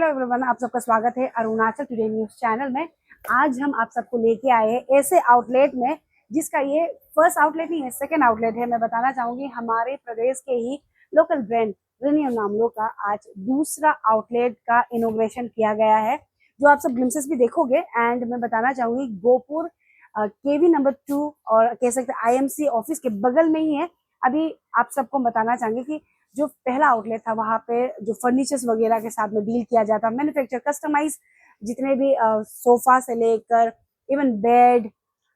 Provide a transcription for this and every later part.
Hello everyone, आप सबका स्वागत है अरुणाचल टुडे न्यूज चैनल में। आज हम आप सबको लेके आए हैं ऐसे आउटलेट में जिसका ये फर्स्ट आउटलेट नहीं है, सेकंड आउटलेट है। मैं बताना चाहूंगी हमारे प्रदेश के ही लोकल ब्रांड रेन्यू नामलो का आज दूसरा आउटलेट का इनॉग्रेशन किया गया है, जो आप सब ग्लिम्सेस भी देखोगे। एंड मैं बताना चाहूंगी गोपुर केवी नंबर 2 और कह सकते IMC ऑफिस के बगल में ही है। अभी आप सबको बताना चाहेंगे कि जो पहला आउटलेट था वहां पे जो फर्नीचर्स वगैरह के साथ में डील किया जाता, मैन्युफैक्चर कस्टमाइज जितने भी सोफा से लेकर इवन बेड,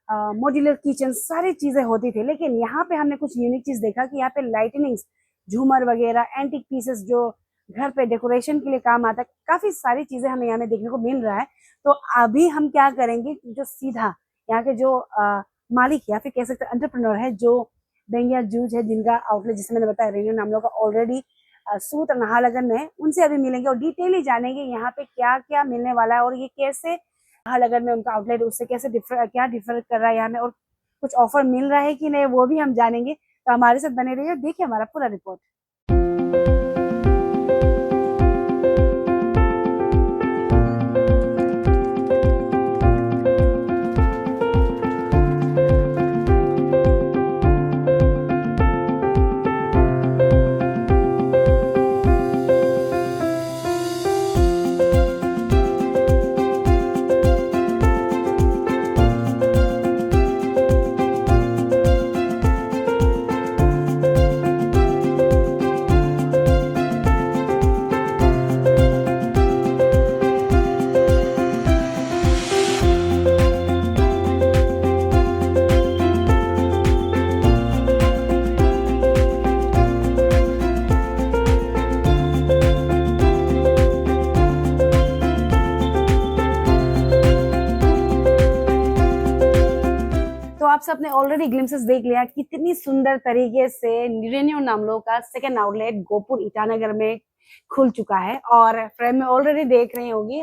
मॉड्यूलर किचन, सारी चीजें होती थी। लेकिन यहाँ पे हमने कुछ यूनिक चीज देखा कि यहाँ पे लाइटनिंग्स, झूमर वगैरह, एंटिक पीसेस जो घर पे डेकोरेशन के लिए काम आता है, काफी सारी चीजें हमें यहाँ में देखने को मिल रहा है। तो अभी हम क्या करेंगे, जो सीधा यहाँ के जो मालिक या फिर कह सकते एंटरप्रेन्योर है, जो बेंगिया जूज है, जिनका आउटलेट जिसे मैंने बताया रेन्यू नामलो का ऑलरेडी सूत नाहरलगुन में, उनसे अभी मिलेंगे और डिटेली जानेंगे यहाँ पे क्या क्या मिलने वाला है और ये कैसे नाहरलगुन में उनका आउटलेट उससे कैसे क्या डिफर कर रहा है यहाँ में, और कुछ ऑफर मिल रहा है कि नहीं वो भी हम जानेंगे। तो हमारे साथ बने रहिए, देखिए हमारा पूरा रिपोर्ट। आप सबने ऑलरेडी ग्लिम्सेस देख लिया कितनी सुंदर तरीके से रेन्यू नामलो का सेकंड आउटलेट गोपुर ईटानगर में खुल चुका है। और फ्रेम में ऑलरेडी देख रही होगी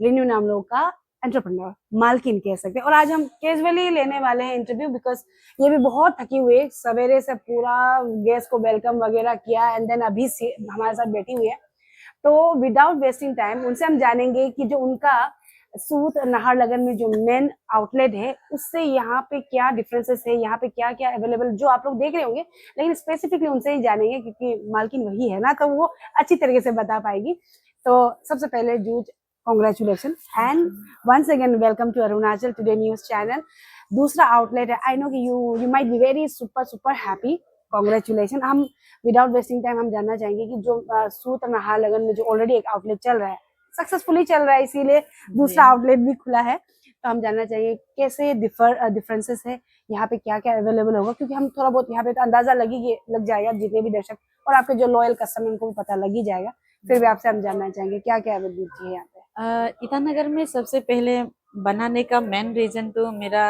रेन्यू नामलो का एंटरप्रेन्योर, मालकिन कह सकते हैं। और आज हम कैजुअली लेने वाले हैं इंटरव्यू, बिकॉज ये भी बहुत थकी हुई, सवेरे से पूरा गेस्ट को वेलकम वगैरह किया एंड देन अभी हमारे साथ बैठी हुई है। तो विदाउट वेस्टिंग टाइम उनसे हम जानेंगे कि जो उनका सूत नाहरलगुन में जो मेन आउटलेट है उससे यहाँ पे क्या डिफरेंसेस है, यहाँ पे क्या क्या अवेलेबल जो आप लोग देख रहे होंगे, लेकिन स्पेसिफिकली उनसे ही जानेंगे क्योंकि मालकिन वही है ना, तो वो अच्छी तरीके से बता पाएगी। तो सबसे पहले जूज, congratulation and once again welcome to Arunachal today news channel. दूसरा आउटलेट है, आई नो कि you might be very super happy, congratulation. हम विदाउट वेस्टिंग टाइम हम जानना चाहेंगे कि जो सूत नाहरलगुन में जो ऑलरेडी एक आउटलेट चल रहा है, सक्सेसफुली चल रहा है, इसीलिए दूसरा आउटलेट भी खुला है, तो हम जानना चाहिए कैसे डिफरेंसेस है, यहाँ पे क्या क्या अवेलेबल होगा, क्योंकि हम थोड़ा बहुत यहाँ पे तो अंदाजा लग जाएगा, जितने भी दर्शक और आपके जो लॉयल कस्टमर उनको भी पता लग ही जाएगा। फिर भी आपसे हम जानना चाहेंगे क्या क्या अवेलेबिलिटी है यहाँ पे। ईटानगर में सबसे पहले बनाने का मेन रीजन तो मेरा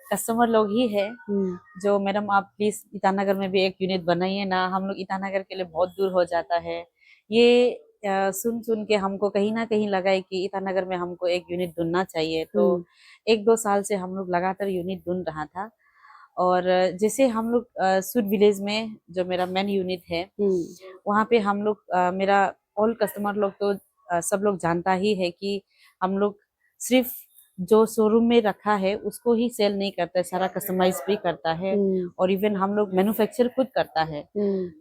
कस्टमर लोग ही है, जो मैडम आप प्लीज ईटानगर में भी एक यूनिट बनाइए ना, हम लोग ईटानगर के लिए बहुत दूर हो जाता है। ये सुन के हमको कहीं ना कहीं लगा है कि ईटानगर में हमको एक यूनिट ढूंढना चाहिए। तो 1-2 साल से हम लोग लगातार यूनिट ढूंढ रहा था। और जैसे हम लोग सूट विलेज में जो मेरा मेन यूनिट है, वहाँ पे हम लोग मेरा ऑल कस्टमर लोग तो सब लोग जानता ही है कि हम लोग सिर्फ जो शोरूम में रखा है उसको ही सेल नहीं करता है, सारा कस्टमाइज भी करता है और इवन हम लोग मैन्युफैक्चर खुद करता है।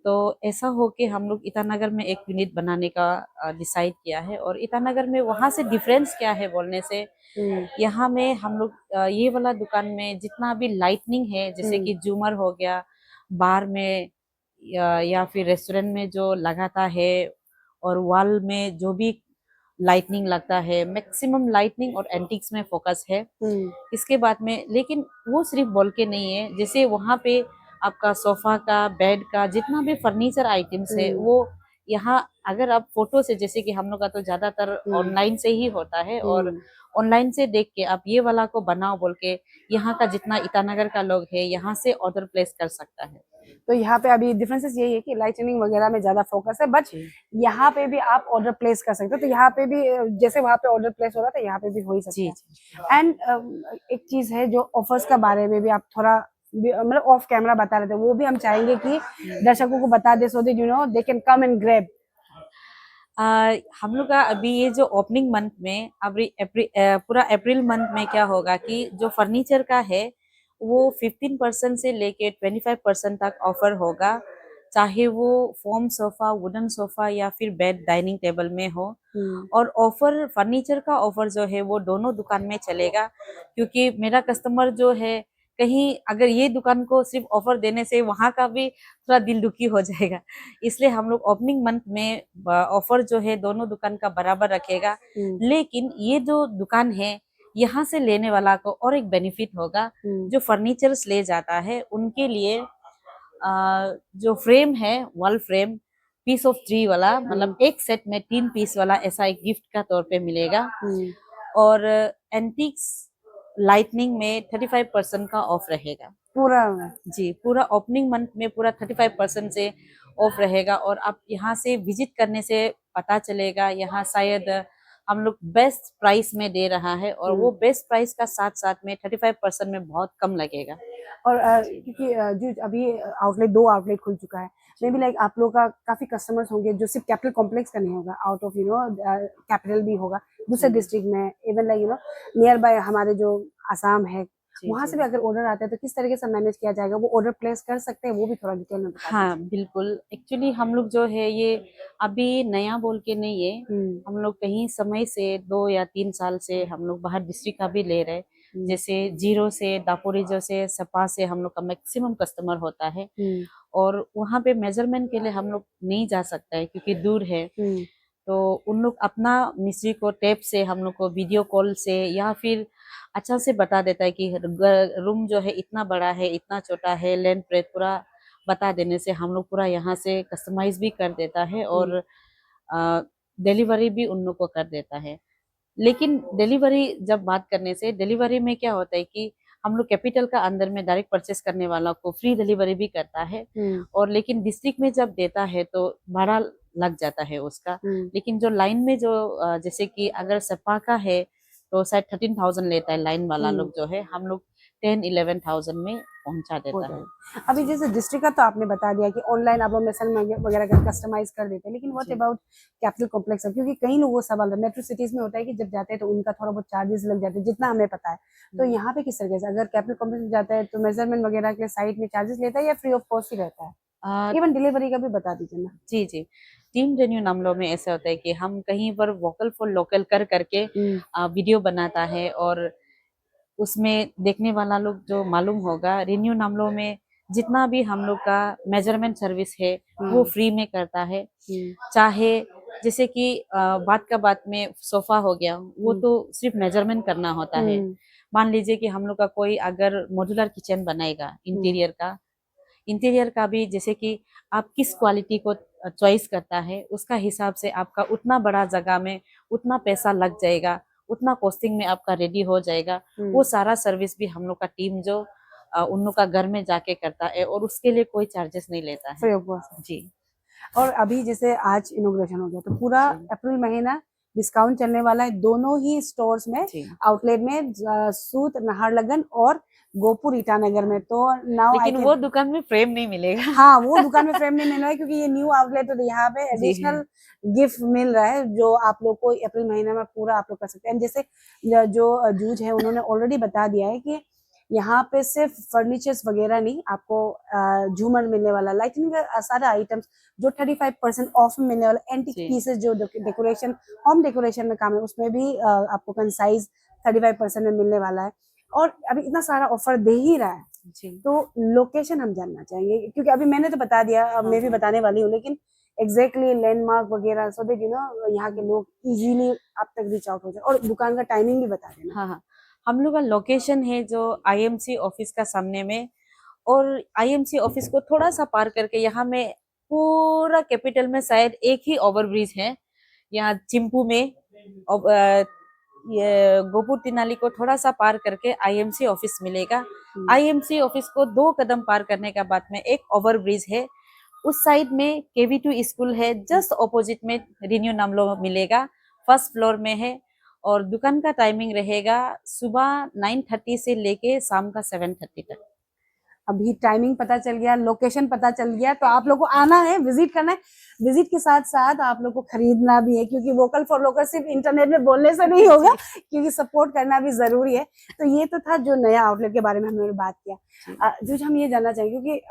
तो ऐसा हो के हम लोग ईटानगर में एक यूनिट बनाने का डिसाइड किया है। और ईटानगर में वहाँ से डिफरेंस क्या है बोलने से, यहाँ में हम लोग ये वाला दुकान में जितना भी लाइटनिंग है, जैसे कि झूमर हो गया, बार में या फिर रेस्टोरेंट में जो लगाता है, और वॉल में जो भी लाइटनिंग लगता है, मैक्सिमम लाइटनिंग और एंटिक्स में फोकस है। इसके बाद में लेकिन वो सिर्फ बोल के नहीं है, जैसे वहाँ पे आपका सोफा का, बेड का, जितना भी फर्नीचर आइटम्स है वो यहाँ अगर आप फोटो से, जैसे कि हम लोग का तो ज्यादातर ऑनलाइन से ही होता है, और ऑनलाइन से देख के आप ये वाला को बनाओ बोल के यहाँ का जितना ईटानगर का लोग है यहाँ से ऑर्डर प्लेस कर सकता है। तो यहाँ पे अभी डिफरेंसेस यही है कि लाइटनिंग वगैरह में ज्यादा फोकस है, बट यहाँ पे भी आप ऑर्डर प्लेस कर सकते हो। तो यहाँ पे भी जैसे वहाँ पे ऑर्डर प्लेस हो रहा था, यहाँ पे भी हो ही सकता है। एंड एक चीज है जो ऑफर्स का बारे में भी आप थोड़ा मतलब ऑफ कैमरा बता रहे थे, वो भी हम चाहेंगे कि दर्शकों को बता दे, so that you know they can come and grab. हम लोग का अभी ये जो ओपनिंग मंथ में अभी पूरा अप्रैल मंथ में क्या होगा कि जो फर्नीचर का है वो 15% से लेके 25% तक ऑफर होगा, चाहे वो फोम सोफा, वुडन सोफा या फिर बेड डाइनिंग टेबल में हो। और ऑफर फर्नीचर का ऑफर जो है वो दोनों दुकान में चलेगा, क्योंकि मेरा कस्टमर जो है कहीं अगर ये दुकान को सिर्फ ऑफर देने से वहां का भी थोड़ा दिल दुखी हो जाएगा, इसलिए हम लोग ओपनिंग मंथ में ऑफर जो है दोनों दुकान का बराबर रखेगा। लेकिन ये जो दुकान है यहाँ से लेने वाला को और एक बेनिफिट होगा, जो फर्नीचर्स ले जाता है उनके लिए जो फ्रेम है वॉल फ्रेम पीस ऑफ 3 वाला, मतलब एक सेट में 3 पीस वाला ऐसा एक गिफ्ट का तौर पे मिलेगा। और एंटिक्स लाइटनिंग में 35% का ऑफ रहेगा पूरा। जी, पूरा ओपनिंग मंथ में पूरा 35% से ऑफ रहेगा। और आप यहाँ से विजिट करने से पता चलेगा यहाँ शायद हम लोग बेस्ट प्राइस में दे रहा है, और वो बेस्ट प्राइस का साथ साथ में 35% में बहुत कम लगेगा। और क्योंकि जो अभी आउटलेट 2 आउटलेट खुल चुका है, मे बी लाइक आप लोग का काफी कस्टमर्स होंगे जो सिर्फ कैपिटल कॉम्प्लेक्स का नहीं होगा, आउट ऑफ कैपिटल भी होगा दूसरे डिस्ट्रिक्ट में, इवन लाइक नियर बाय हमारे जो आसाम है वहां से भी अगर ऑर्डर आता है तो किस तरीके से मैनेज किया जाएगा, वो ऑर्डर प्लेस कर सकते हैं, वो भी थोड़ा डिटेल में बता दीजिए। हाँ बिल्कुल, एक्चुअली हम लोग जो है ये अभी नया बोल के नहीं है, हम लोग कहीं समय से 2 या 3 साल से हम लोग बाहर डिस्ट्रिक्ट का भी ले रहे हैं। जैसे जीरो से दापोरिजो से सपा से हम लोग का मैक्सिमम कस्टमर होता है, और वहाँ पे मेजरमेंट के लिए हम लोग नहीं जा सकता है क्योंकि दूर है। तो उन लोग अपना मिस्त्री को टेप से हम लोग को वीडियो कॉल से या फिर अच्छा से बता देता है कि रूम जो है इतना बड़ा है, इतना छोटा है, लेंथ ब्रेथ पूरा बता देने से हम लोग पूरा यहाँ से कस्टमाइज भी कर देता है और डिलीवरी भी उन लोग को कर देता है। लेकिन डिलीवरी जब बात करने से, डिलीवरी में क्या होता है कि हम लोग कैपिटल का अंदर में डायरेक्ट परचेस करने वाला को फ्री डिलीवरी भी करता है, और लेकिन डिस्ट्रिक्ट में जब देता है तो भाड़ा लग जाता है उसका। लेकिन जो लाइन में जो जैसे कि अगर सपा का है तो शायद 13,000 लेता है लाइन वाला लोग जो है, हम लोग 10-11,000 में पहुंचा देता है। अभी जैसे डिस्ट्रिक्ट का तो आपने बता दिया कि ऑनलाइन आप लोग मेसन वगैरह का कस्टमाइज कर देते हैं, लेकिन व्हाट अबाउट कैपिटल कॉम्प्लेक्स, क्योंकि कई लोगों का सवाल है, मेट्रो सिटीज में होता है कि जब जाते हैं तो उनका थोड़ा बहुत चार्जेस लग जाते हैं जितना हमें पता है, तो यहाँ पे किस तरीके से अगर कैपिटल कॉम्प्लेक्स में जाता है तो मेजरमेंट वगैरह के साइड में चार्जेस लेता है या फ्री ऑफ कॉस्ट ही रहता है? इवन डिलीवरी का भी बता दीजिए ना। जी जी, टीम रेन्यू नामलों में ऐसा होता है कि हम कहीं पर वोकल फॉर लोकल कर करके वीडियो बनाता है, और उसमें देखने वाला लोग जो मालूम होगा रेन्यू नामलों में जितना भी हम लोग का मेजरमेंट सर्विस है वो फ्री में करता है। चाहे जैसे कि बात का बात में सोफा हो गया, वो तो सिर्फ मेजरमेंट करना होता है। मान लीजिए कि हम लोग का कोई अगर मॉड्यूलर किचन बनाएगा इंटीरियर का भी, जैसे कि आप किस क्वालिटी को चॉइस करता है उसका हिसाब से आपका उतना बड़ा जगह में उतना पैसा लग जाएगा, उतना कॉस्टिंग में आपका रेडी हो जाएगा। वो सारा सर्विस भी हम लोग का टीम जो उन लोग का घर में जाके करता है, और उसके लिए कोई चार्जेस नहीं लेता है जी। और अभी जैसे आज इनॉग्रेशन हो गया तो पूरा अप्रैल महीना डिस्काउंट चलने वाला है दोनों ही स्टोर्स में, आउटलेट में, सूत नाहरलगन और गोपुर ईटानगर में। तो नाउ लेकिन वो दुकान में फ्रेम नहीं मिलेगा। हाँ, वो दुकान में फ्रेम नहीं मिल रहा है क्योंकि ये न्यू आउटलेट है, तो यहाँ पे एडिशनल गिफ्ट मिल रहा है जो आप लोग को अप्रैल महीना में पूरा आप लोग कर सकते हैं। जैसे जो जूझ है उन्होंने ऑलरेडी बता दिया है कि यहाँ पे सिर्फ फर्नीचर्स वगैरह नहीं, आपको झूमर मिलने वाला, लाइटिंग का सारा आइटम्स जो 35% ऑफ में मिलने वाला, एंटीक पीसेस जो डेकोरेशन, होम डेकोरेशन में काम है उसमें भी आपको कंसाइज 35% में मिलने वाला है। और अभी इतना सारा ऑफर दे ही रहा है तो लोकेशन हम जानना चाहेंगे, क्योंकि अभी मैंने तो बता दिया, अब मैं भी बताने वाली हूँ, लेकिन एग्जैक्टली लैंडमार्क वगैरह सो दैट यहाँ के लोग इजीली आप तक रीच आउट हो जाए, और दुकान का टाइमिंग भी बता देना। हाँ, हम लोग का लोकेशन है जो आईएमसी ऑफिस का सामने में, और आईएमसी ऑफिस को थोड़ा सा पार करके यहाँ में पूरा कैपिटल में शायद एक ही ओवरब्रिज है, यहाँ चिंपू में। ये गोपुर तिनाली को थोड़ा सा पार करके आईएमसी ऑफिस मिलेगा। आईएमसी ऑफिस को 2 कदम पार करने के बाद में एक ओवरब्रिज है, उस साइड में KV2 स्कूल है, जस्ट ऑपोजिट में रिन्यू नामलो मिलेगा, फर्स्ट फ्लोर में है। और दुकान का टाइमिंग रहेगा सुबह 9:30 से लेके शाम का 7:30 तक। अभी टाइमिंग पता चल गया, लोकेशन पता चल गया, तो आप लोग को आना है, विजिट करना है। विजिट के साथ साथ आप लोग को खरीदना भी है, क्योंकि वोकल फॉर लोकल सिर्फ इंटरनेट में बोलने से नहीं होगा, क्योंकि सपोर्ट करना भी जरूरी है। तो ये तो था जो नया आउटलेट के बारे में हमने बात किया। जो हम ये जानना चाहेंगे, क्योंकि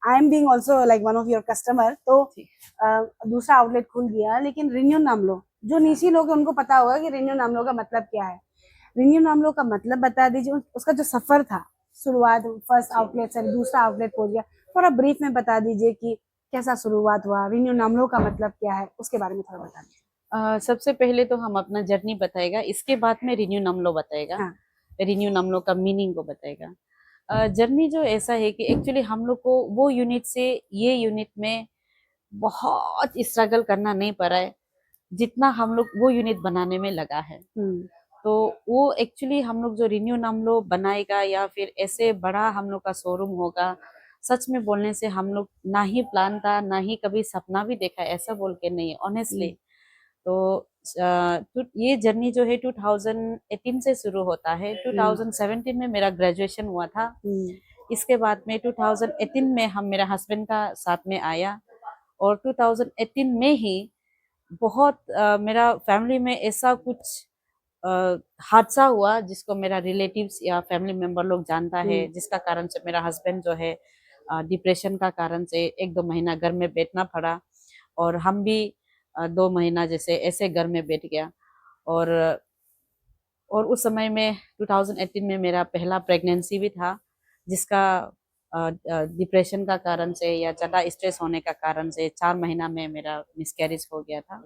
I am being also like one of your customer, तो दूसरा आउटलेट खुल गया, लेकिन रिन्यू नामलो, जो नीची लोग हैं उनको पता होगा कि रिन्यू नामलो का मतलब क्या है। रिन्यू नामलो का मतलब बता दीजिए, उसका जो सफर था, शुरुआत फर्स्ट आउटलेट से दूसरा आउटलेट पहुंच गया, थोड़ा ब्रीफ में बता दीजिए कि कैसा शुरुआत हुआ, रिन्यू नामलो का मतलब क्या है, उसके बारे में थोड़ा बता दीजिए। सबसे पहले तो हम अपना जर्नी बताएगा, इसके बाद में रिन्यू नामलो बताएगा। हाँ। रिन्यू नामलो का मीनिंग को बताएगा। जर्नी जो ऐसा है कि एक्चुअली हम लोग को वो यूनिट से ये यूनिट में बहुत स्ट्रगल करना नहीं पड़ा है, जितना हम लोग वो यूनिट बनाने में लगा है। तो वो एक्चुअली हम लोग जो रिन्यू नामलो बनाएगा या फिर ऐसे बड़ा हम लोग का शोरूम होगा, सच में बोलने से हम लोग ना ही प्लान था, ना ही कभी सपना भी देखा है, ऐसा बोल के नहीं, ऑनेस्टली। तो ये जर्नी जो है 2018 से शुरू होता है। 2017 में मेरा ग्रेजुएशन हुआ था। इसके बाद में 2018 में हम मेरा हस्बैंड का साथ में आया, और 2018 में ही बहुत मेरा फैमिली में ऐसा कुछ हादसा हुआ जिसको मेरा रिलेटिव्स या फैमिली मेंबर लोग जानता है, जिसका कारण से मेरा हस्बैंड जो है डिप्रेशन का कारण से 1-2 महीना घर में बैठना पड़ा, और हम भी 2 महीना जैसे ऐसे घर में बैठ गया। और उस समय में 2018 में मेरा पहला प्रेगनेंसी भी था, जिसका डिप्रेशन का कारण से या ज़्यादा स्ट्रेस होने का कारण से 4 महीना में मेरा मिसकैरेज हो गया था।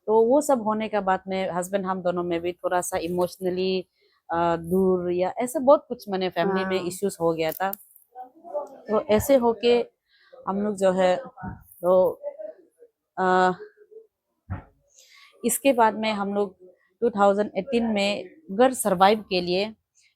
तो वो सब होने के बाद में हस्बैंड हम दोनों में भी थोड़ा सा इमोशनली दूर या ऐसा बहुत कुछ मैंने फैमिली में इश्यूज हो गया था। तो ऐसे होके हम लोग जो है, तो इसके बाद में हम लोग 2018 में घर सरवाइव के लिए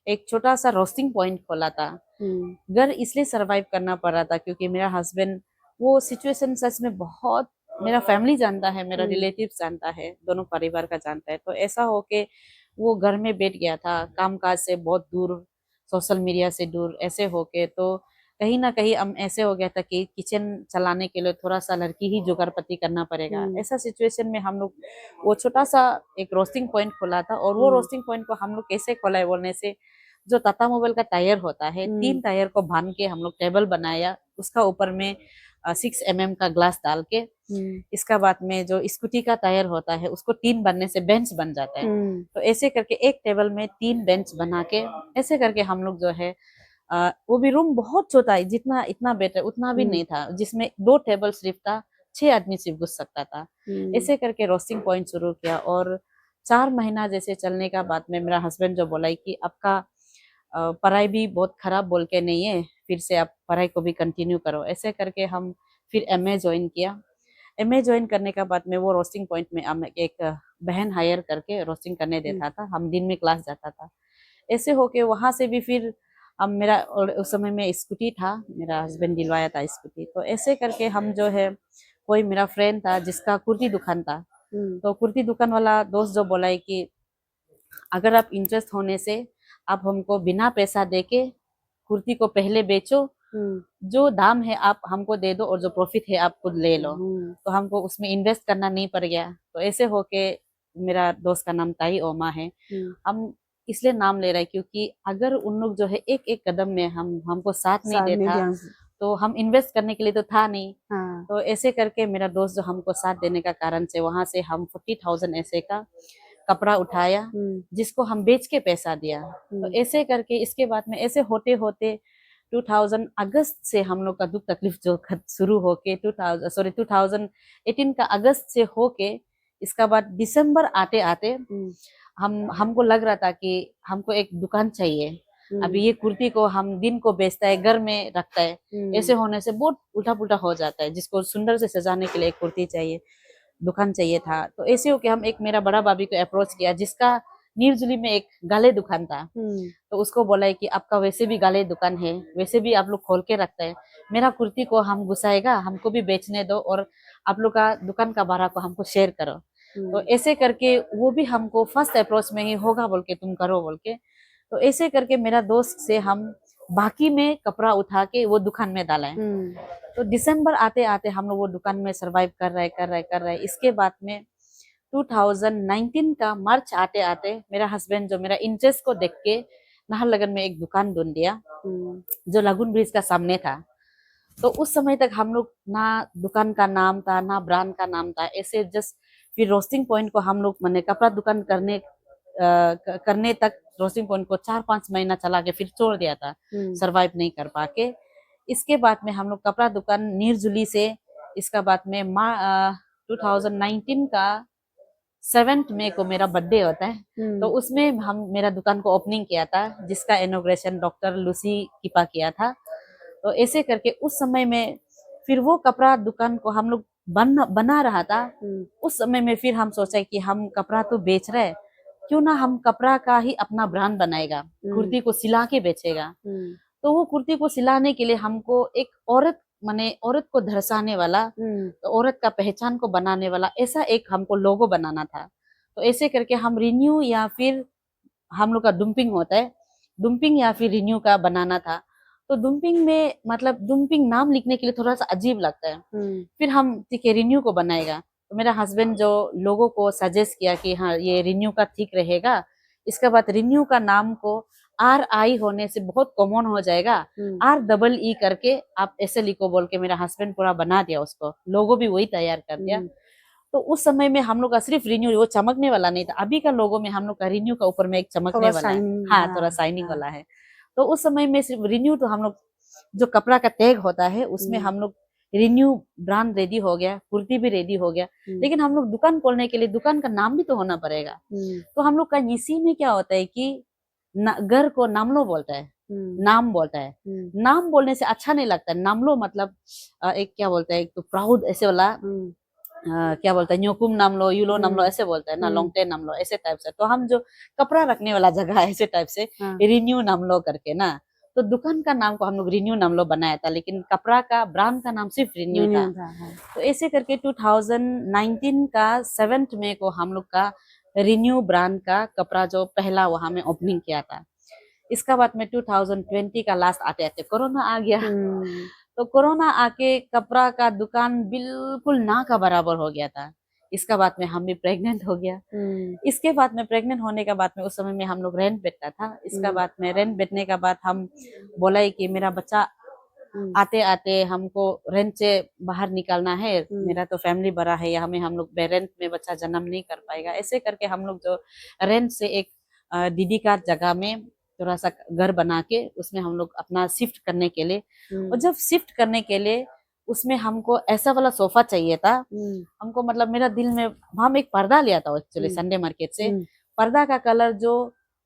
एक छोटा सा रोस्टिंग पॉइंट खोला था। घर इसलिए सरवाइव करना पड़ा था क्योंकि मेरा हस्बैंड वो सिचुएशन सच में बहुत, मेरा फैमिली जानता है, मेरा रिलेटिव जानता है, दोनों परिवार का जानता है। तो ऐसा हो के वो घर में बैठ गया था, कामकाज से बहुत दूर, सोशल मीडिया से दूर, ऐसे होके तो कहीं ना कहीं हम ऐसे हो गया था कि किचन चलाने के लिए थोड़ा सा लड़की ही जुगाड़पत्ती करना पड़ेगा। ऐसा सिचुएशन में हम लोग वो छोटा सा एक रोस्टिंग पॉइंट खोला था। और वो रोस्टिंग पॉइंट को हम लोग कैसे खोला है बोलने से, जो टाटा मोबाइल का टायर होता है, 3 टायर को बांध के हम लोग टेबल बनाया, उसका ऊपर में 6 mm का ग्लास डाल के, इसका बाद में जो स्कूटी का टायर होता है उसको 3 बनने से बेंच बन जाता है। तो ऐसे करके एक टेबल में 3 बेंच बना के ऐसे करके हम लोग जो है, वो भी रूम बहुत छोटा है, जितना इतना बेटर उतना भी नहीं था, जिसमें 2 टेबल सिर्फ था, 6 आदमी सिर्फ घुस सकता था। ऐसे करके रोस्टिंग पॉइंट शुरू किया। और 4 महीना जैसे चलने का बाद में मेरा हस्बैंड जो बोला कि आपका पढ़ाई भी बहुत खराब बोल के नहीं है, फिर से आप पढ़ाई को भी कंटिन्यू करो। ऐसे करके हम फिर MA ज्वाइन किया। MA ज्वाइन करने के बाद में वो रोस्टिंग पॉइंट में हम एक बहन हायर करके रोस्टिंग करने देता था, हम दिन में क्लास जाता था। ऐसे होके वहां से भी फिर हम मेरा, और उस समय में स्कूटी था, मेरा हस्बैंड दिलवाया था स्कूटी। तो ऐसे करके हम जो है, कोई मेरा फ्रेंड था जिसका कुर्ती दुकान था, तो कुर्ती दुकान वाला दोस्त जो बोला है कि अगर आप इंटरेस्ट होने से आप हमको बिना पैसा देके कुर्ती को पहले बेचो, जो दाम है आप हमको दे दो और जो प्रॉफिट है आप खुद ले लो। तो हमको उसमें इन्वेस्ट करना नहीं पड़ गया। तो ऐसे होके, मेरा दोस्त का नाम ताई ओमा है, हम इसलिए नाम ले रहे हैं क्योंकि अगर उन लोग जो है एक एक कदम में हमको साथ नहीं देता तो हम इन्वेस्ट करने के लिए तो था नहीं। तो ऐसे करके मेरा दोस्त जो हमको साथ देने का कारण से वहां से हम 40,000 ऐसे का कपड़ा उठाया, जिसको हम बेच के पैसा दिया। तो ऐसे करके इसके बाद में ऐसे होते होते 2000 अगस्त से हम लोग का दुख तकलीफ जो शुरू होके 2018 का अगस्त से होके, इसका बाद दिसंबर आते आते हमको लग रहा था कि हमको एक दुकान चाहिए। अभी ये कुर्ती को हम दिन को बेचता है, घर में रखता है, ऐसे होने से बहुत उल्टा पुल्टा हो जाता है। जिसको सुंदर से सजाने के लिए एक कुर्ती चाहिए, दुकान चाहिए था। तो ऐसे हो के हम एक मेरा बड़ा भाभी को अप्रोच किया, जिसका नीरजुली में एक गाले दुकान था। तो उसको बोला है कि आपका वैसे भी गाले दुकान है, वैसे भी आप लोग खोल के रखते हैं, मेरा कुर्ती को हम घुसाएगा, हमको भी बेचने दो और आप लोग का दुकान का भाड़ा को हमको शेयर करो। तो ऐसे करके वो भी हमको फर्स्ट अप्रोच में ही होगा बोल के, तुम करो बोल के। तो ऐसे करके मेरा दोस्त से हम बाकी में कपड़ा उठा के वो दुकान में डाला है। तो दिसंबर आते आते हम लोग वो दुकान में सरवाइव कर रहे। इसके बाद में 2019 का मार्च आते आते मेरा हस्बैंड जो मेरा इंटरेस्ट को देख के नाहरलगुन में एक दुकान ढूंढ दिया जो लगुन ब्रिज का सामने था। तो उस समय तक हम लोग ना दुकान का नाम था ना ब्रांड का नाम था, ऐसे जस्ट फिर रोस्टिंग पॉइंट को हम लोग मैंने कपड़ा दुकान करने तक रोस्टिंग पॉइंट को 4-5 महीना चला के फिर छोड़ दिया था, सरवाइव नहीं कर पा के। इसके बाद में हम लोग कपड़ा दुकान निर्जुली से, इसका बाद में 2019 का 7 मई को मेरा बर्थडे होता है, तो उसमें हम मेरा दुकान को ओपनिंग किया था, जिसका इनॉग्रेशन डॉक्टर लूसी किपा किया था। तो ऐसे करके उस समय में फिर वो कपड़ा दुकान को हम लोग बना रहा था। उस समय में फिर हम सोचा कि हम कपड़ा तो बेच रहे, क्यों ना हम कपड़ा का ही अपना ब्रांड बनाएगा, कुर्ती को सिला के बेचेगा। तो वो कुर्ती को सिलाने के लिए हमको एक औरत को दर्शाने वाला, तो औरत का पहचान को बनाने वाला ऐसा एक हमको लोगो बनाना था। तो ऐसे करके हम रिन्यू या फिर हम लोग का डुम्पिंग होता है, डुम्पिंग या फिर रिन्यू का बनाना था। तो डुम्पिंग में मतलब डुम्पिंग नाम लिखने के लिए थोड़ा सा अजीब लगता है, फिर हम ठीक है रिन्यू को बनाएगा। तो मेरा हस्बैंड जो लोगों को सजेस्ट किया कि हाँ ये रिन्यू का ठीक रहेगा। इसके बाद रिन्यू का नाम को RI होने से बहुत कॉमन हो जाएगा, REE करके आप ऐसे लिखो बोल के मेरा हस्बैंड पूरा बना दिया, उसको लोगो भी वही तैयार कर दिया। तो उस समय में हम लोग का सिर्फ रिन्यू वो चमकने वाला नहीं था, अभी का लोगो में हम लोग का रिन्यू का ऊपर में एक चमकने वाला है, हाँ थोड़ा शाइनिंग वाला है। तो उस समय में सिर्फ रिन्यू, तो हम लोग जो कपड़ा का टैग होता है उसमें हम लोग रिन्यू ब्रांड रेडी हो गया, कुर्ती भी रेडी हो गया, लेकिन हम लोग दुकान खोलने के लिए दुकान का नाम भी तो होना पड़ेगा। तो हम लोग का इसी में क्या होता है कि घर को नामलो बोलता है, नाम बोलता है। नाम बोलने से अच्छा नहीं लगता है, नामलो मतलब एक क्या बोलता है, एक तो प्राउड ऐसे वाला, क्या बोलता है न्योकुम नामलो, यूलो नामलो ऐसे बोलता है ना, लोंगटे नामलो ऐसे टाइप से। तो हम जो कपड़ा रखने वाला जगह ऐसे टाइप से रिन्यू नामलो करके ना, तो दुकान का नाम को हम लोग रिन्यू नामलो बनाया था, लेकिन कपड़ा का ब्रांड का नाम सिर्फ रिन्यू था। तो ऐसे करके 2019 का 7 मई को हम लोग का रिन्यू ब्रांड का कपड़ा जो पहला वहां में ओपनिंग किया था। इसका बाद में 2020 का लास्ट आते आते कोरोना आ गया। तो कोरोना आके कपड़ा का दुकान बिल्कुल ना का बराबर हो गया था। इसका बाद में हम भी प्रेग्नेंट हो गया। इसके बाद में प्रेग्नेंट होने के बाद में उस समय में हम लोग रेंट बैठता था। इसका बाद में रेंट बैठने के बाद हम बोला कि मेरा बच्चा आते आते हमको रेंट से बाहर निकालना है, मेरा तो फैमिली बड़ा है, या हम लोग रेंट में बच्चा जन्म नहीं कर पाएगा। ऐसे करके हम लोग जो रेंट से एक दीदी का जगह में थोड़ा सा घर बना के उसमें हम लोग अपना शिफ्ट करने के लिए, और जब शिफ्ट करने के लिए उसमें हमको ऐसा वाला सोफा चाहिए था। हमको मतलब मेरा दिल में, हम एक पर्दा लिया था एक्चुअली संडे मार्केट से। पर्दा का कलर जो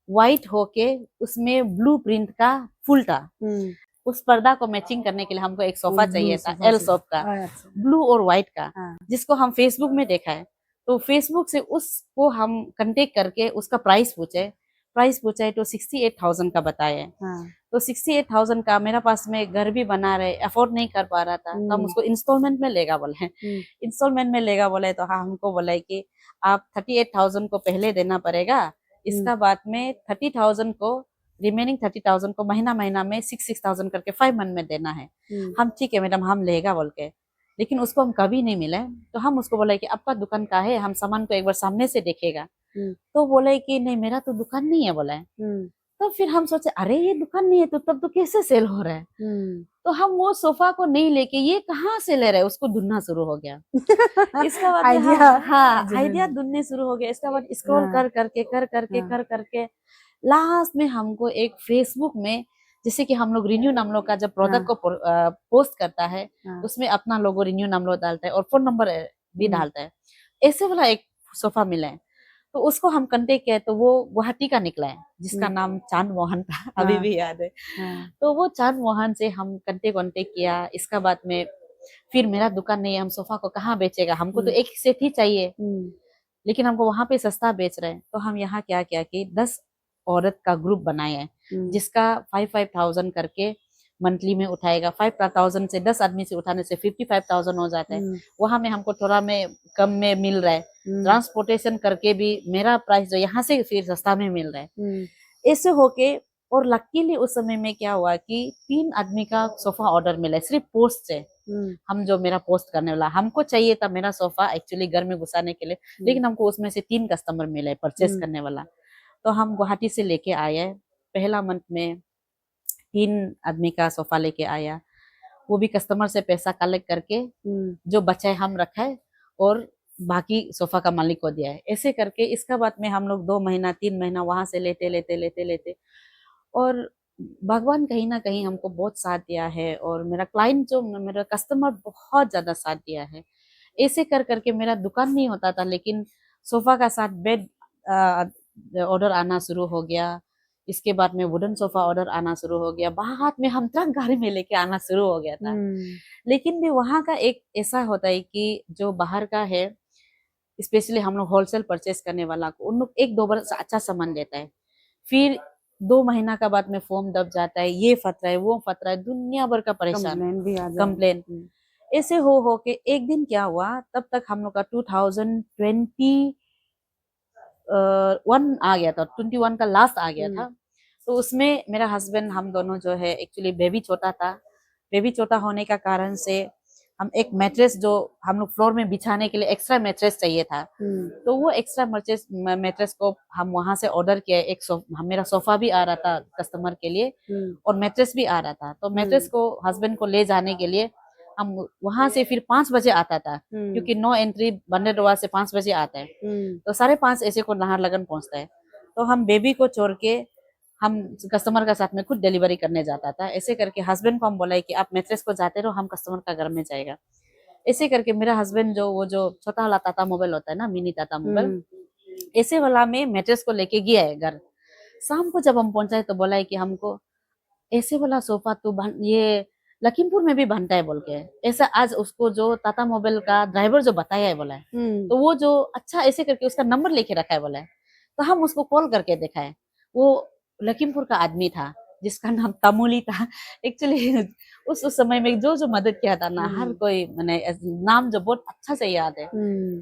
व्हाइट होके उसमें ब्लू प्रिंट का फूल था, उस पर्दा को मैचिंग करने के लिए हमको एक सोफा चाहिए था, एल सोफ का, ब्लू और व्हाइट का, जिसको हम फेसबुक में देखा है। तो फेसबुक से उसको हम कांटेक्ट करके उसका प्राइस पूछे तो 68,000 का बताया। तो 68,000 का मेरा पास में घर भी बना रहे, अफोर्ड नहीं कर पा रहा था, तो हम उसको इंस्टॉलमेंट में लेगा बोले। इंस्टॉलमेंट में लेगा बोले तो हाँ हमको बोला कि आप 38,000 को पहले देना पड़ेगा, इसका बाद में 30,000 को, रिमेनिंग 30,000 को महीना में 6,000 करके 5 मंथ में देना है। हम ठीक है मैडम हम लेगा बोल के, लेकिन उसको हम कभी नहीं मिले। तो हम उसको बोले कि आपका दुकान का है, हम सामान को एक बार सामने से देखेगा। तो बोले कि नहीं मेरा तो दुकान नहीं है बोला है। तो फिर हम सोचे अरे ये दुकान नहीं है तो तब तो कैसे सेल हो रहा है। तो हम वो सोफा को नहीं लेके ये कहाँ से ले रहे हैं उसको ढूंढना शुरू हो गया। इसका बाद आइडिया ढूंढने शुरू हो गया। इसका बाद स्क्रॉल कर करके लास्ट में हमको एक फेसबुक में, जैसे कि हम लोग रिन्यू नामलो का जब प्रोडक्ट को पोस्ट करता है उसमें अपना लोगो रिन्यू नामलो डालता है और फोन नंबर भी डालता है, ऐसे वाला एक सोफा मिला है। तो उसको हम कांटेक्ट किए तो वो गुवाहाटी का निकला है, जिसका नाम चांद मोहन था, अभी भी याद है। तो वो चांद मोहन से हम कांटेक्ट किया। इसका बाद में फिर मेरा दुकान नहीं है, हम सोफा को कहाँ बेचेगा, हमको तो एक सेट ही चाहिए, लेकिन हमको वहां पे सस्ता बेच रहे हैं। तो हम यहाँ क्या किया कि 10 औरत का ग्रुप बनाए हैं, जिसका 5,000 करके मंथली में उठाएगा। 5,000 से 10 आदमी से उठाने से 55,000 हो जाता है। वहां में हमको थोड़ा में कम में मिल रहा है, ट्रांसपोर्टेशन करके भी मेरा प्राइस जो यहाँ से फिर सस्ता में मिल रहा है। ऐसे होके और लकीली उस समय में क्या हुआ कि 3 आदमी का सोफा ऑर्डर मिला है, सिर्फ पोस्ट से। हम जो मेरा पोस्ट करने वाला, हमको चाहिए था मेरा सोफा एक्चुअली घर में घुसाने के लिए, लेकिन हमको उसमें से 3 कस्टमर मिले परचेस करने वाला। तो हम गुवाहाटी से लेके आए, पहला मंथ में 3 आदमी का सोफा लेके आया। वो भी कस्टमर से पैसा कलेक्ट करके जो बचा है हम रखा है और बाकी सोफा का मालिक को दिया है। ऐसे करके इसका बाद में हम लोग 2 महीना 3 महीना वहां से लेते लेते लेते लेते, और भगवान कहीं ना कहीं हमको बहुत साथ दिया है, और मेरा क्लाइंट जो मेरा कस्टमर बहुत ज्यादा साथ दिया है। ऐसे कर करके मेरा दुकान नहीं होता था, लेकिन सोफा का साथ बेड ऑर्डर आना शुरू हो गया। इसके बाद में वुडन सोफा ऑर्डर आना शुरू हो गया। बाद में हम ट्रक गाड़ी में लेके आना शुरू हो गया था। लेकिन भी वहां का एक ऐसा होता है कि जो बाहर का है, स्पेशली हम लोग होलसेल परचेस करने वाला को, उन लोग 1-2 बार अच्छा सामान देता है, फिर 2 महीना का बाद में फॉर्म दब जाता है, ये फतरा है वो फतरा है, दुनिया भर का परेशान कंप्लेन। ऐसे हो के एक दिन क्या हुआ, तब तक हम लोग का 2021 आ गया था, 21 का लास्ट आ गया था। तो उसमें मेरा हस्बैंड, हम दोनों जो है, एक्चुअली बेबी छोटा था, बेबी छोटा होने का कारण से हम एक मैट्रेस जो हम लोग फ्लोर में बिछाने के लिए एक्स्ट्रा मैट्रेस चाहिए था, तो वो एक्स्ट्रा मैट्रेस को हम वहां से ऑर्डर किया। मेरा सोफा भी आ रहा था कस्टमर के लिए और मैट्रेस भी आ रहा था। तो मैट्रेस को हस्बैंड को ले जाने के लिए हम वहां से फिर 5 बजे आता था, क्योंकि नो एंट्री बंदरडोवा से 5 बजे आता है, तो 5:30 ऐसे को नाहरलगन पहुंचता है। तो हम बेबी को छोड़ के हम कस्टमर का साथ में खुद डिलीवरी करने जाता था। ऐसे करके हस्बैंड को हम बोला कि आप मैट्रेस को जाते रहो, हम कस्टमर का घर में जाएगा। ऐसे करके मेरा हस्बैंड वो जो छोटा वाला टाटा मोबाइल होता है ना, मिनी टाटा मोबाइल, ऐसे वाला में मैट्रेस को लेके गया है घर। शाम को जब हम पहुंचे तो बोला है कि हमको ऐसे वाला सोफा तो ये लखीमपुर में भी बनता है बोल के। ऐसा आज उसको जो टाटा मोबाइल का ड्राइवर जो बताया है बोला है, तो वो जो अच्छा ऐसे करके उसका नंबर लेके रखा है बोला है। तो हम उसको कॉल करके देखा है, वो लखीमपुर का आदमी था जिसका नाम तमुली था। एक्चुअली उस समय में जो मदद किया था ना, हर कोई मैंने नाम जो बहुत अच्छा से याद है।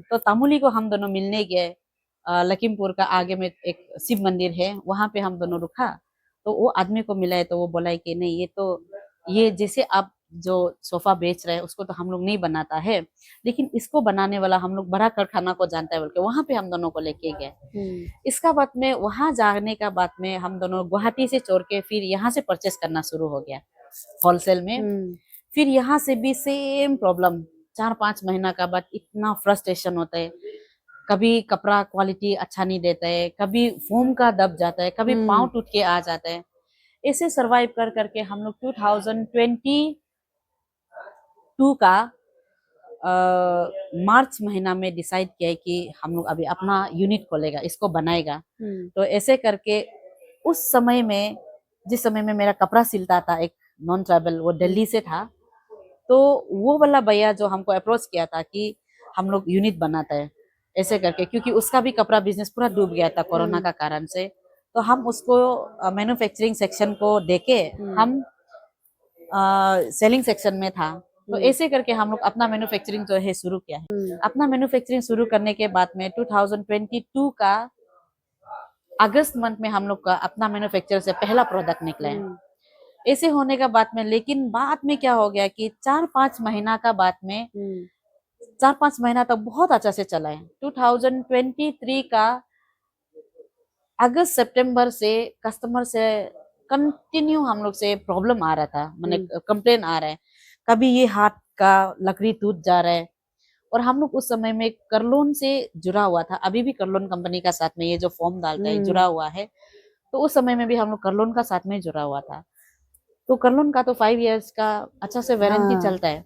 तो तमुली को हम दोनों मिलने गए। लखीमपुर का आगे में एक शिव मंदिर है, वहां पे हम दोनों रुका। तो वो आदमी को मिला है, तो वो बोला है कि नहीं, ये जैसे आप जो सोफा बेच रहे हैं उसको तो हम लोग नहीं बनाता है, लेकिन इसको बनाने वाला हम लोग बड़ा कारखाना को जानता है बोल के वहां पे हम दोनों को लेके गए। इसका बाद में वहां जाने का बाद में हम दोनों गुवाहाटी से छोड़ के फिर यहाँ से परचेस करना शुरू हो गया होलसेल में। फिर यहाँ से भी सेम प्रॉब्लम, 4-5 महीना का बाद इतना फ्रस्ट्रेशन होता है। कभी कपड़ा क्वालिटी अच्छा नहीं देता है, कभी फोम का दब जाता है, कभी पाँव टूट के आ जाता है। ऐसे सरवाइव कर करके हम लोग 2022 का मार्च महीना में डिसाइड किया है कि हम लोग अभी अपना यूनिट खोलेगा, इसको बनाएगा। तो ऐसे करके उस समय में, जिस समय में मेरा कपड़ा सिलता था एक नॉन ट्राइबल, वो दिल्ली से था, तो वो वाला भैया जो हमको अप्रोच किया था कि हम लोग यूनिट बनाते हैं ऐसे करके, क्योंकि उसका भी कपड़ा बिजनेस पूरा डूब गया था कोरोना का कारण से। तो हम उसको मैन्युफैक्चरिंग सेक्शन को देके हम सेलिंग सेक्शन में था। तो ऐसे करके हम लोग अपना मैन्युफैक्चरिंग जो है शुरू किया है। अपना मैन्युफैक्चरिंग शुरू करने के बाद में 2022 का अगस्त मंथ में हम लोग का अपना मैन्युफैक्चर से पहला प्रोडक्ट निकला है। ऐसे होने का बाद में, लेकिन बाद में क्या हो गया कि 4-5 महीना का बाद में, 4-5 महीना तक बहुत अच्छा से चला है। 2023 का अगस्त सितंबर से कस्टमर से कंटिन्यू हम लोग से प्रॉब्लम आ रहा था, मैंने कंप्लेन आ रहा है, कभी ये हाथ का लकड़ी टूट जा रहा है। और हम लोग उस समय में करलोन से जुड़ा हुआ था, अभी भी करलोन कंपनी का साथ में ये जो फॉर्म डालता है जुड़ा हुआ है, तो उस समय में भी हम लोग करलोन का साथ में जुड़ा हुआ था। तो करलोन का तो 5 इयर्स का अच्छा से वारंटी चलता है।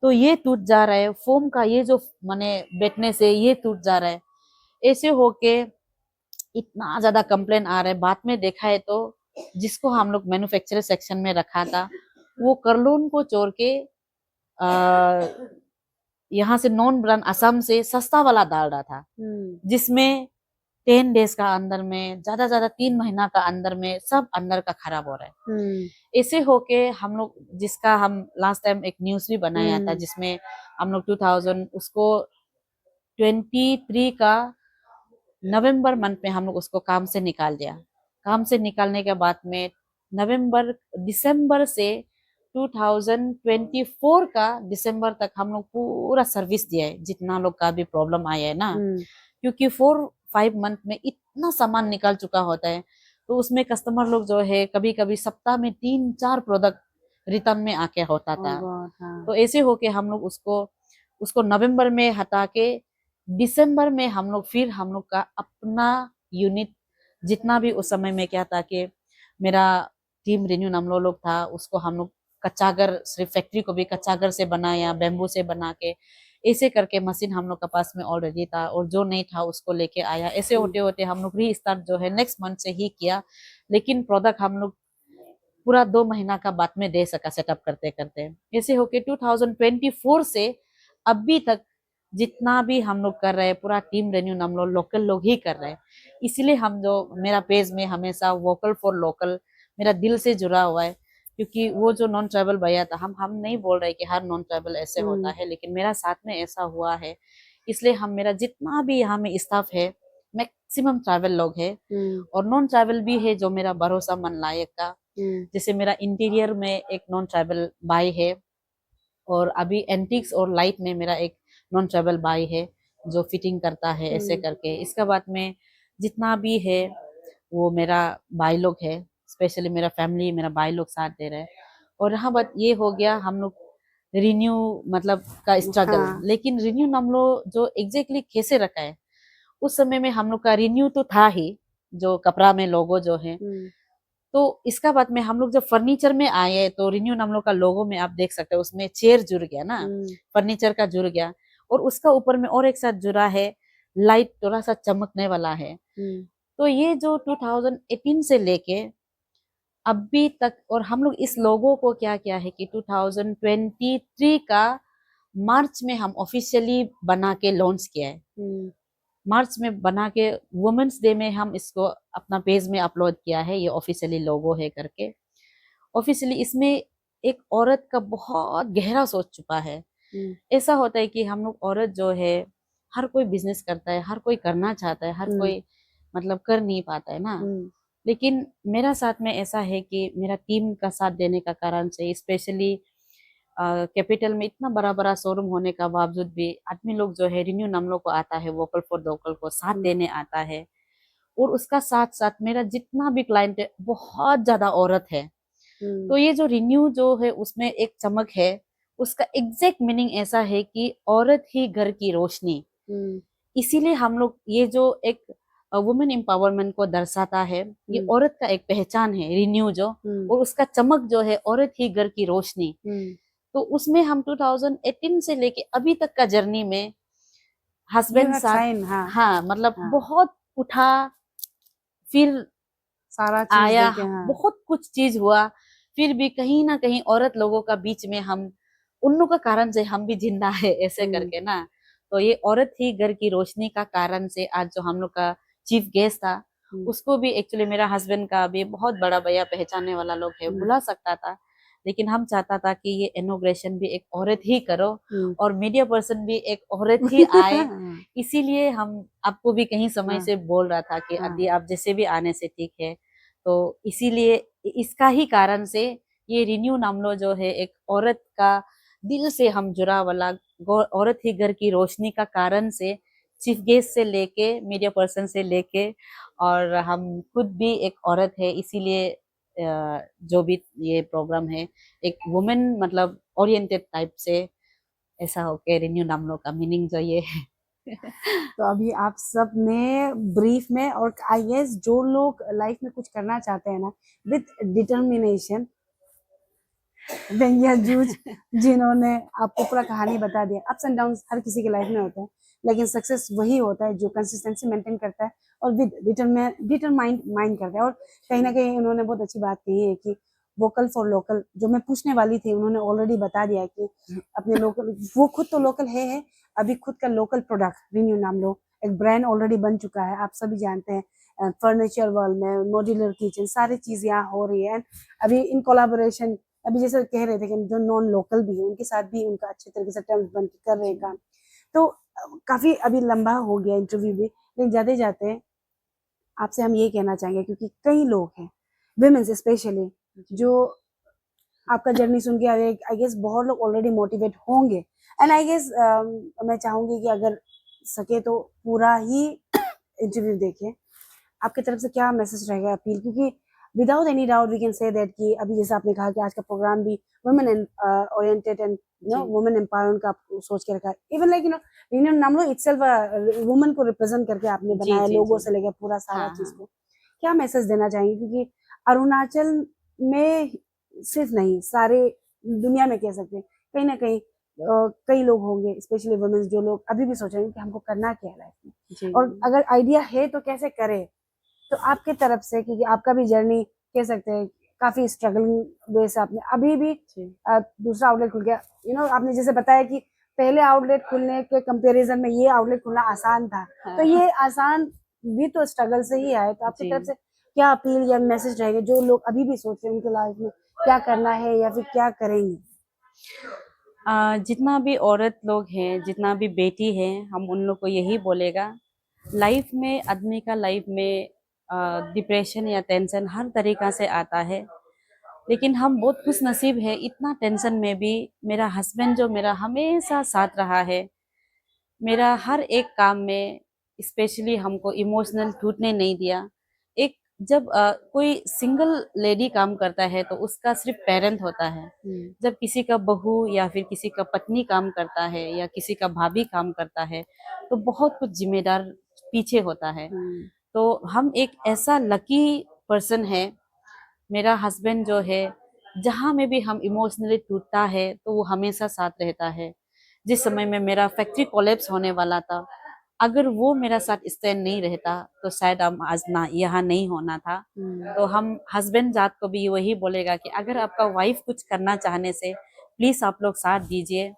तो ये टूट जा रहा है, फोम का ये जो माने बैठने से ये टूट जा रहा है। ऐसे होके इतना ज्यादा कंप्लेन आ रहा है। बाद में देखा है तो जिसको हम लोग मैन्युफैक्चरर सेक्शन में रखा था, वो करलोन को छोड़ के यहाँ से नॉन ब्रांड असम से सस्ता वाला डाल रहा था, जिसमें 10 डेज का अंदर में, ज्यादा 3 महीना का अंदर में सब अंदर का खराब हो रहा है। ऐसे होके हम लोग, जिसका हम लास्ट टाइम एक न्यूज भी बनाया था, जिसमें हम लोग 2023 का नवंबर मंथ में हम लोग उसको काम से निकाल दिया। काम से निकालने के बाद में दिसंबर से 2024 का दिसंबर तक हम लोग पूरा सर्विस दिया है, जितना लोग का भी प्रॉब्लम आया है ना, क्योंकि 4-5 मंथ में इतना सामान निकल चुका होता है, तो उसमें कस्टमर लोग जो है कभी कभी सप्ताह में 3-4 प्रोडक्ट रिटर्न में आके होता था। तो ऐसे होके हम लोग उसको नवंबर में हटा के दिसंबर में हम लोग का अपना यूनिट, जितना भी उस समय में क्या था कि मेरा टीम रिन्यू नामलो लोग था, उसको हम लोग कच्चा घर, सिर्फ फैक्ट्री को भी कच्चा घर से बनाया, बैम्बू से बना के, ऐसे करके मशीन हम लोग के पास में ऑलरेडी था, और जो नहीं था उसको लेके आया। ऐसे होते होते हम लोग रीस्टार्ट जो है नेक्स्ट मंथ से ही किया, लेकिन प्रोडक्ट हम लोग पूरा 2 महीना का बाद में दे सका सेटअप करते करते। ऐसे होके 2024 से अभी तक जितना भी हम लोग कर रहे हैं, पूरा टीम रेन्यू हम लोग लोकल लोग ही कर रहे हैं। इसलिए हम जो मेरा पेज में हमेशा वोकल फॉर लोकल मेरा दिल से जुड़ा हुआ है, क्योंकि वो जो नॉन ट्राइबल भैया था, हम नहीं बोल रहे कि हर नॉन ट्राइबल ऐसे होता है, लेकिन मेरा साथ में ऐसा हुआ है। इसलिए हम मेरा जितना भी यहाँ में स्टाफ है मैक्सिमम ट्राइबल लोग है, और नॉन ट्राइबल भी है जो मेरा भरोसा मन लायक का। जैसे मेरा इंटीरियर में एक नॉन ट्राइबल भाई है, और अभी एंटिक्स और लाइट में मेरा एक नॉन ट्राइबल भाई है जो फिटिंग करता है, ऐसे करके। इसके बाद में जितना भी है वो मेरा भाई लोग है, स्पेशली मेरा फैमिली, मेरा भाई लोग साथ दे रहे हैं। और यहाँ बात ये हो गया हम लोग रिन्यू मतलब का स्ट्रगल, लेकिन रिन्यू हम लोग जो एग्जैक्टली कैसे रखा है, उस समय में हम लोग का रिन्यू तो था ही, जो कपड़ा में लोगो जो है। तो इसका बाद में हम लोग जब फर्नीचर में आए तो रिन्यू हम लोग का लोगो में आप देख सकते हो उसमें चेयर जुड़ गया ना, फर्नीचर का जुड़ गया, और उसका ऊपर में और एक साथ जुड़ा है लाइट, थोड़ा सा चमकने वाला है। तो ये जो 2018 से लेके अभी तक, और हम लोग इस लोगो को क्या किया है कि 2023 का मार्च में हम ऑफिशियली बना के लॉन्च किया है। मार्च में बना के वुमेन्स डे में हम इसको अपना पेज में अपलोड किया है, ये ऑफिशियली लोगो है करके। ऑफिशियली इसमें एक औरत का बहुत गहरा सोच छुपा है। ऐसा होता है कि हम लोग औरत जो है, हर कोई बिजनेस करता है, हर कोई करना चाहता है, हर कोई मतलब कर नहीं पाता है ना। लेकिन मेरा साथ में ऐसा है कि मेरा टीम का साथ देने का कारण से, स्पेशली कैपिटल में इतना बड़ा बड़ा शोरूम होने का बावजूद भी आदमी लोग जो है रिन्यू नाम लोग को आता है, वोकल फॉर लोकल को साथ देने आता है। और उसका साथ साथ मेरा जितना भी क्लाइंट है बहुत ज्यादा औरत है। तो ये जो रिन्यू जो है उसमें एक चमक है, उसका एग्जैक्ट मीनिंग ऐसा है कि औरत ही घर की रोशनी। इसीलिए हम लोग ये जो एक वुमेन एम्पावरमेंट को दर्शाता है, ये औरत का एक पहचान है रिन्यू जो, और उसका चमक जो है औरत ही घर की रोशनी। तो उसमें हम 2018 से लेके अभी तक का जर्नी में हस्बैंड साथ हाँ मतलब बहुत उठा, फिर सारा चीज आया, बहुत कुछ चीज हुआ, फिर भी कहीं ना कहीं औरत लोगों का बीच में हम उन लोगों का कारण से हम भी जिंदा है, ऐसे करके ना। तो ये औरत ही घर की रोशनी का कारण से आज जो हम लोग का चीफ गेस्ट था, उसको भी एक्चुअली मेरा हस्बैंड का भी बहुत बड़ा भैया पहचानने वाला लोग है, बुला सकता था, लेकिन हम चाहता था कि ये इनॉग्रेशन भी एक औरत ही करो और मीडिया पर्सन भी एक औरत ही आए। इसीलिए हम आपको भी कहीं समय से बोल रहा था कि अभी आप जैसे भी आने से ठीक है। तो इसीलिए इसका ही कारण से ये रिन्यू नामलो जो है एक औरत का दिल से हम जुड़ा वाला, औरत ही घर की रोशनी का कारण से चीफ गेस्ट से लेके मीडिया पर्सन से लेके, और हम खुद भी एक औरत है, इसीलिए जो भी ये प्रोग्राम है एक वुमेन मतलब ओरिएंटेड टाइप से ऐसा होके रिन्यू नामलो का मीनिंग जो ये है। तो अभी आप सब ने ब्रीफ में, और आई गेस जो लोग लाइफ में कुछ करना चाहते हैं ना विथ डिटर्मिनेशन, जूझ, जिन्होंने आपको पूरा कहानी बता दिया। अप्स एंड डाउन हर किसी के लाइफ में होता है, लेकिन सक्सेस वही होता है जो कंसिस्टेंसी मेंटेन करता है और विद डिटरमाइंड माइंड करता है। और कहीं ना कहीं उन्होंने बहुत अच्छी बात कही है कि वोकल फॉर लोकल, जो मैं पूछने वाली थी उन्होंने ऑलरेडी बता दिया कि अपने लोकल, वो खुद तो लोकल है, अभी खुद का लोकल प्रोडक्ट रिन्यू नाम लो एक ब्रांड ऑलरेडी बन चुका है, आप सभी जानते हैं। फर्नीचर वर्ल्ड में मॉड्यूलर किचन सारी चीज यहाँ हो रही है। अभी इन कोलैबोरेशन, अभी जैसे कह रहे थे कि जो नॉन लोकल भी है उनके साथ भी उनका अच्छे तरीके से टर्म्स बन के कर रहे हैं काम। तो काफी अभी लंबा हो गया इंटरव्यू भी, लेकिन जाते आपसे हम ये कहना चाहेंगे, क्योंकि कई लोग हैं, विमेन्स स्पेशली जो आपका जर्नी सुन के आई गेस बहुत लोग ऑलरेडी मोटिवेट होंगे। एंड आई गेस मैं चाहूंगी कि अगर सके तो पूरा ही इंटरव्यू देखें। आपकी तरफ से क्या मैसेज रहेगा, अपील? क्योंकि without any doubt we can say that कि अभी जैसे आपने कहा कि आज का प्रोग्राम भी women oriented and women empowerment का सोच के रखा है। इवन लाइक यूनियन नामलो इटसेल्फ वुमेन को रिप्रेजेंट करके आपने बनाया, लोगों से लेकर पूरा सारा चीज को। क्या मैसेज देना चाहेंगे? क्योंकि अरुणाचल में सिर्फ नहीं, सारे दुनिया में कह सकते हैं, कहीं ना कहीं कई लोग होंगे, स्पेशली वुमेन्स, जो लोग अभी भी सोच रहे हैं कि हमको करना क्या है लाइफ में, और अगर आइडिया है तो कैसे करें। तो आपके तरफ से, क्योंकि आपका भी जर्नी कह सकते हैं काफी स्ट्रगलिंग वे से आपने अभी भी दूसरा आउटलेट खुल गया, आपने जैसे बताया कि पहले आउटलेट खुलने के कंपैरिजन में ये आउटलेट खुलना आसान था, तो ये आसान भी तो स्ट्रगल से ही आया। तो आपकी तरफ से क्या अपील या मैसेज रहेगा जो लोग अभी भी सोच रहे हैं उनके लाइफ में क्या करना है या फिर क्या करेंगे? जितना भी औरत लोग हैं, जितना भी बेटी है, हम उन लोग को यही बोलेगा, लाइफ में, आदमी का लाइफ में डिप्रेशन या टेंशन हर तरीका से आता है, लेकिन हम बहुत खुश नसीब है, इतना टेंशन में भी मेरा हस्बैंड जो मेरा हमेशा साथ रहा है, मेरा हर एक काम में, स्पेशली हमको इमोशनल टूटने नहीं दिया। एक जब कोई सिंगल लेडी काम करता है तो उसका सिर्फ पेरेंट होता है, जब किसी का बहू या फिर किसी का पत्नी काम करता है या किसी का भाभी काम करता है तो बहुत कुछ जिम्मेदार पीछे होता है। तो हम एक ऐसा लकी पर्सन है, मेरा हस्बैंड जो है, जहाँ में भी हम इमोशनली टूटता है तो वो हमेशा साथ रहता है। जिस समय में मेरा फैक्ट्री कोलैप्स होने वाला था, अगर वो मेरा साथ स्टैंड नहीं रहता तो शायद हम आज ना यहाँ नहीं होना था। तो हम हस्बैंड जात को भी वही बोलेगा कि अगर आपका वाइफ कुछ करना चाहने से प्लीज आप लोग साथ दीजिए।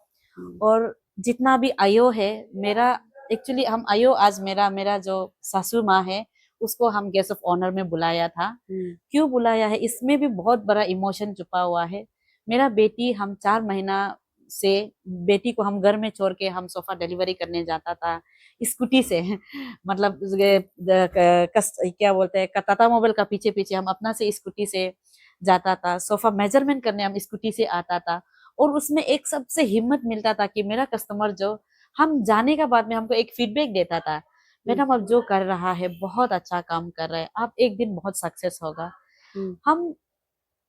और जितना भी आयो है मेरा, एक्चुअली हम आयो आज मेरा जो सासू माँ है उसको हम गेस्ट ऑफ ऑनर में बुलाया था। क्यों बुलाया है, इसमें भी बहुत बड़ा इमोशन छुपा हुआ है। मेरा बेटी, हम 4 महीना से बेटी को हम घर में छोड़ के हम सोफा डिलीवरी करने जाता था स्कूटी से मतलब क्या बोलते हैं, टाटा मोबाइल का पीछे पीछे हम अपना से स्कूटी से जाता था, सोफा मेजरमेंट करने हम स्कूटी से आता था। और उसमें एक सबसे हिम्मत मिलता था कि मेरा कस्टमर जो हम जाने का बाद में हमको एक फीडबैक देता था, मैडम अब जो कर रहा है बहुत अच्छा काम कर रहा है, आप एक दिन बहुत सक्सेस होगा।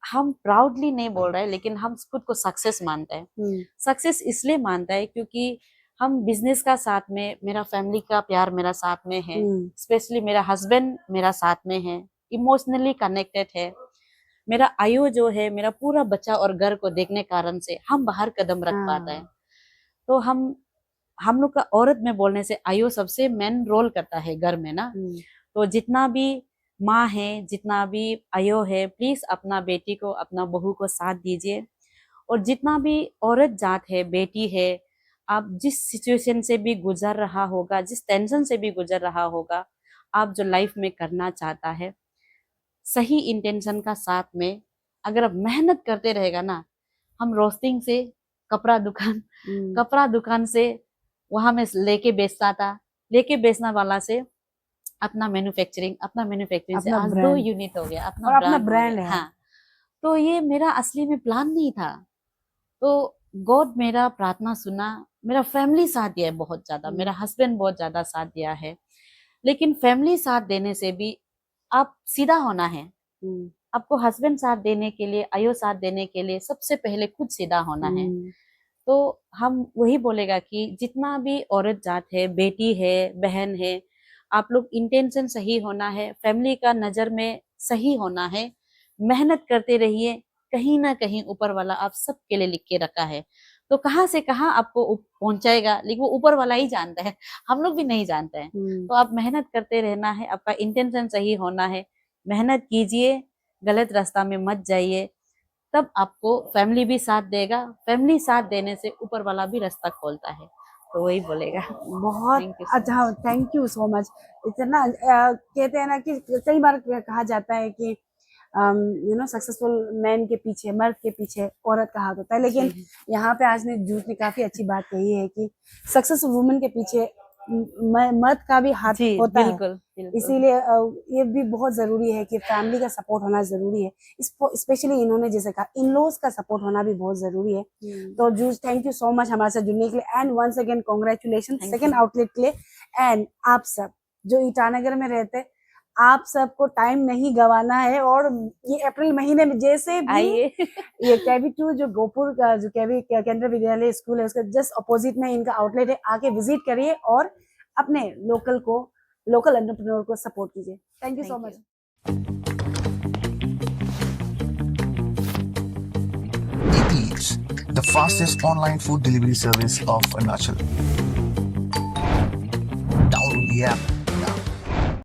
हम प्राउडली नहीं बोल रहे, लेकिन हम खुद को सक्सेस मानते हैं। सक्सेस इसलिए मानता है क्योंकि हम बिजनेस का साथ में, मेरा फैमिली का प्यार मेरा साथ में है, स्पेशली मेरा हस्बैंड मेरा साथ में है, इमोशनली कनेक्टेड है। मेरा आयु जो है, मेरा पूरा बच्चा और घर को देखने कारण से हम बाहर कदम रख पाता है। तो हम लोग का औरत में बोलने से आयु सबसे मेन रोल करता है घर में ना। तो जितना भी माँ है, जितना भी आयो है, प्लीज अपना बेटी को, अपना बहू को साथ दीजिए। और जितना भी औरत जात है, बेटी है, आप जिस सिचुएशन से भी गुजर रहा होगा, जिस टेंशन से भी गुजर रहा होगा, आप जो लाइफ में करना चाहता है, सही इंटेंशन का साथ में अगर आप मेहनत करते रहेगा ना, हम रोस्टिंग से कपड़ा दुकान से वहां में लेके बेचता था, लेके बेचना वाला से अपना मैन्युफैक्चरिंग से आज 2 यूनिट हो गया, अपना ब्रांड है। हाँ, तो ये मेरा असली में प्लान नहीं था। तो गॉड मेरा प्रार्थना सुना, मेरा फैमिली साथ दिया है बहुत ज्यादा, मेरा हस्बैंड बहुत ज्यादा साथ दिया है। लेकिन फैमिली साथ देने से भी आप सीधा होना है। आपको हस्बैंड साथ देने के लिए, आयो साथ देने के लिए सबसे पहले खुद सीधा होना है। तो हम वही बोलेगा कि जितना भी औरत जात है, बेटी है, बहन है, आप लोग इंटेंशन सही होना है, फैमिली का नजर में सही होना है, मेहनत करते रहिए। कहीं ना कहीं ऊपर वाला आप सबके लिए लिख के रखा है, तो कहाँ से कहाँ आपको पहुंचाएगा, लेकिन वो ऊपर वाला ही जानता है, हम लोग भी नहीं जानते हैं। तो आप मेहनत करते रहना है, आपका इंटेंशन सही होना है, मेहनत कीजिए, गलत रास्ता में मत जाइए, तब आपको फैमिली भी साथ देगा। फैमिली साथ देने से ऊपर वाला भी रास्ता खोलता है। तो वही बोलेगा। बहुत अच्छा, थैंक यू सो मच। इतना कहते हैं ना कि कई बार कहा जाता है कि सक्सेसफुल मैन के पीछे, मर्द के पीछे औरत का हाथ होता है, लेकिन यहाँ पे आज ने जूट ने काफी अच्छी बात कही है कि सक्सेसफुल वुमेन के पीछे मर्द का भी हाथ जी होता है, बिल्कुल बिल्कुल इसीलिए ये भी बहुत जरूरी है कि फैमिली का सपोर्ट होना जरूरी है। स्पेशली इन्होंने जैसे कहा इन लॉज का सपोर्ट होना भी बहुत जरूरी है। तो जूस थैंक यू सो मच हमारे साथ जुड़ने के लिए and once again congratulation Thank second you. Outlet के लिए। एंड आप सब जो ईटानगर में रहते आप सबको टाइम नहीं गंवाना है और ये अप्रैल महीने में जैसे भी आइए ये कैवी 2 जो गोपुर का जो कैवी केंद्रीय विद्यालय स्कूल है उसका जस्ट अपोजिट में इनका आउटलेट है, आके विजिट करिए और अपने लोकल एंटरप्रेन्योर को सपोर्ट कीजिए। Thank you so Thank much. Eats, the fastest online food delivery service of Arunachal. Download the app